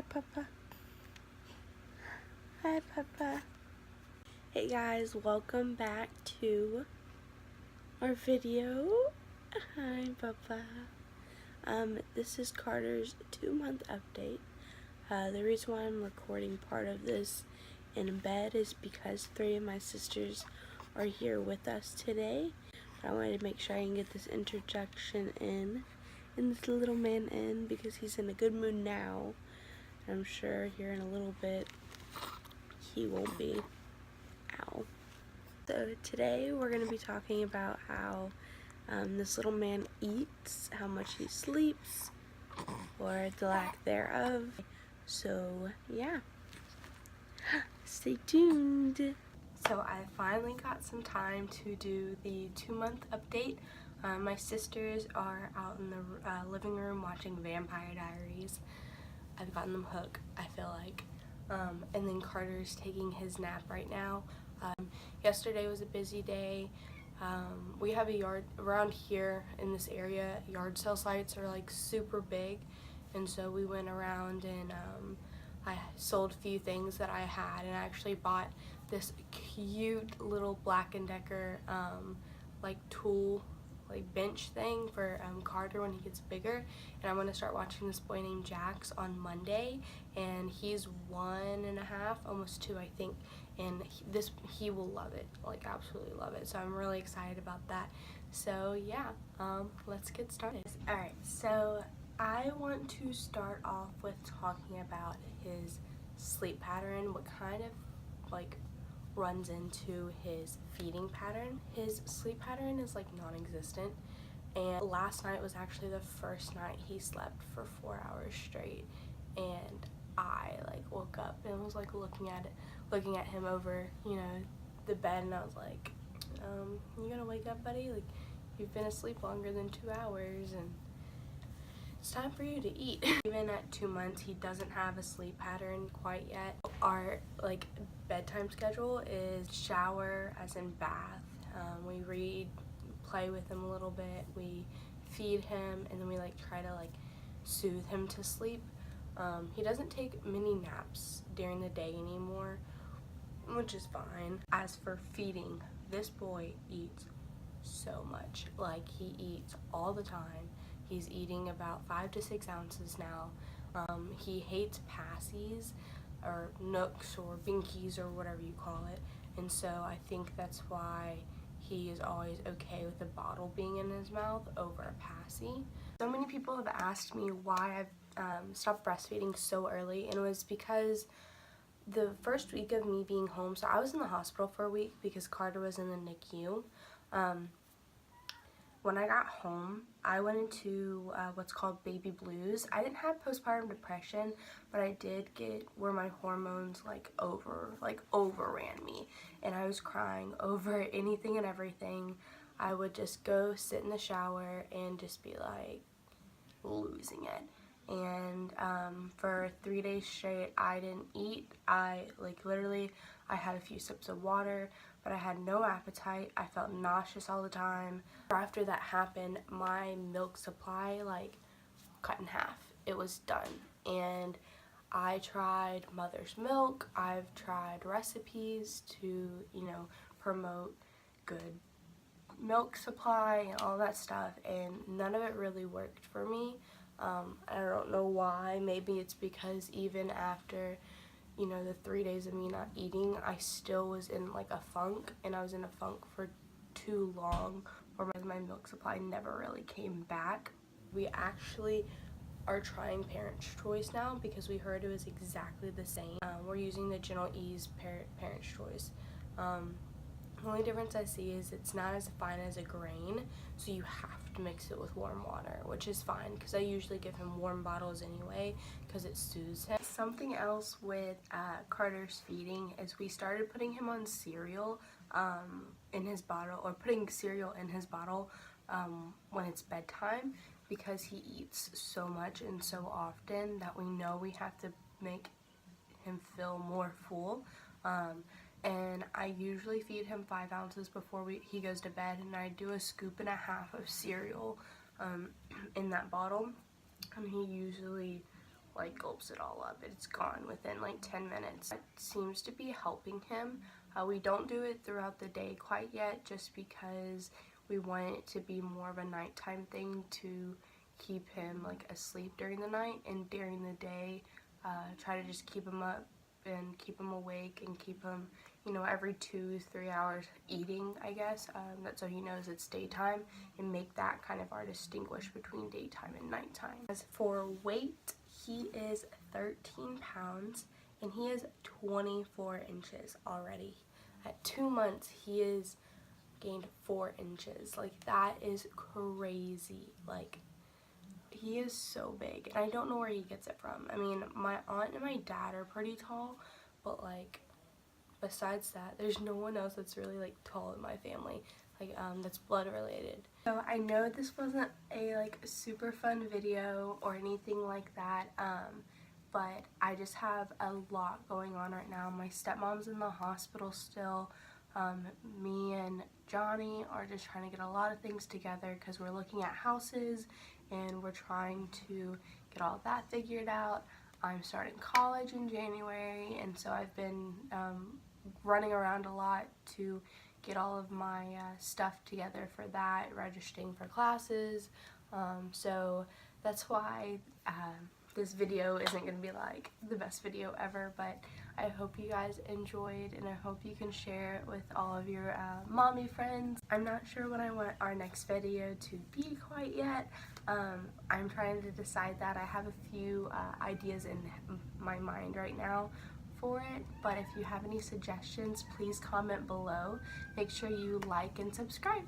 Hi, Papa. Hi, Papa. Hey guys, welcome back to our video. Hi, Papa. This is Carter's 2-month update. The reason why I'm recording part of this in bed is because 3 of my sisters are here with us today. I wanted to make sure I can get this interjection in this little man in because he's in a good mood now. I'm sure here in a little bit he won't be. Ow. So today we're going to be talking about how this little man eats, how much he sleeps, or the lack thereof. So yeah, stay tuned. So I finally got some time to do the 2-month update. My sisters are out in the living room watching Vampire Diaries. I've gotten them hooked, I feel like. And then Carter's taking his nap right now. Yesterday was a busy day. We have a yard around here in this area. Yard sale sites are like super big, and so we went around and I sold a few things that I had, and I actually bought this cute little Black & Decker like tool, like bench thing for Carter when he gets bigger. And I'm going to start watching this boy named Jax on Monday, and he's 1.5, almost 2 I think, and he will love it, like absolutely love it. So I'm really excited about that. So yeah, let's get started. Alright, so I want to start off with talking about his sleep pattern, what kind of like runs into his feeding pattern. His sleep pattern is like non-existent, and last night was actually the first night he slept for 4 hours straight, and I like woke up and was like looking at him over, you know, the bed, and I was like, you gonna wake up, buddy? Like, you've been asleep longer than 2 hours and it's time for you to eat. Even at 2 months, he doesn't have a sleep pattern quite yet. Our like bedtime schedule is shower, as in bath. We read, play with him a little bit, we feed him, and then we like try to like soothe him to sleep. He doesn't take many naps during the day anymore, which is fine. As for feeding, this boy eats so much. Like, he eats all the time. He's eating about 5 to 6 ounces now. He hates passies or nooks or binkies or whatever you call it, and so I think that's why he is always okay with a bottle being in his mouth over a passy. So many people have asked me why I've stopped breastfeeding so early, and it was because the first week of me being home, so I was in the hospital for a week because Carter was in the NICU. When I got home, I went into what's called baby blues. I didn't have postpartum depression, but I did get where my hormones overran me, and I was crying over anything and everything. I would just go sit in the shower and just be like losing it. And for 3 days straight, I didn't eat. I had a few sips of water, but I had no appetite. I felt nauseous all the time. After that happened, my milk supply like cut in half. It was done. And I tried mother's milk. I've tried recipes to, you know, promote good milk supply and all that stuff, and none of it really worked for me. I don't know why. Maybe it's because even after, you know, the 3 days of me not eating, I still was in like a funk, and I was in a funk for too long, or my milk supply never really came back. We actually are trying Parent's Choice now because we heard it was exactly the same. We're using the Gentle Ease Parent's Choice. The only difference I see is it's not as fine as a grain, so you have to mix it with warm water, which is fine because I usually give him warm bottles anyway because it soothes him. Something else with Carter's feeding is we started putting him on cereal in his bottle, or putting cereal in his bottle when it's bedtime, because he eats so much and so often that we know we have to make him feel more full. And I usually feed him 5 ounces before he goes to bed, and I do a 1.5 scoops of cereal in that bottle, and he usually like gulps it all up. It's gone within like 10 minutes. It seems to be helping him. We don't do it throughout the day quite yet, just because we want it to be more of a nighttime thing to keep him like asleep during the night, and during the day try to just keep him up and keep him awake and keep him, you know, every 2-3 hours eating, I guess. That's so he knows it's daytime, and make that kind of our distinguish between daytime and nighttime. As for weight, he is 13 pounds and he is 24 inches already. At 2 months, he is gained 4 inches. Like, that is crazy. Like, he is so big, and I don't know where he gets it from. I mean, my aunt and my dad are pretty tall, but like, besides that, there's no one else that's really like tall in my family, like that's blood related. So I know this wasn't a like super fun video or anything like that, but I just have a lot going on right now. My stepmom's in the hospital still. Me and Johnny are just trying to get a lot of things together because we're looking at houses and we're trying to get all of that figured out. I'm starting college in January, and so I've been running around a lot to get all of my stuff together for that, registering for classes. So that's why this video isn't going to be like the best video ever, but I hope you guys enjoyed, and I hope you can share it with all of your mommy friends. I'm not sure what I want our next video to be quite yet. I'm trying to decide that. I have a few ideas in my mind right now for it, but if you have any suggestions, please comment below. Make sure you like and subscribe.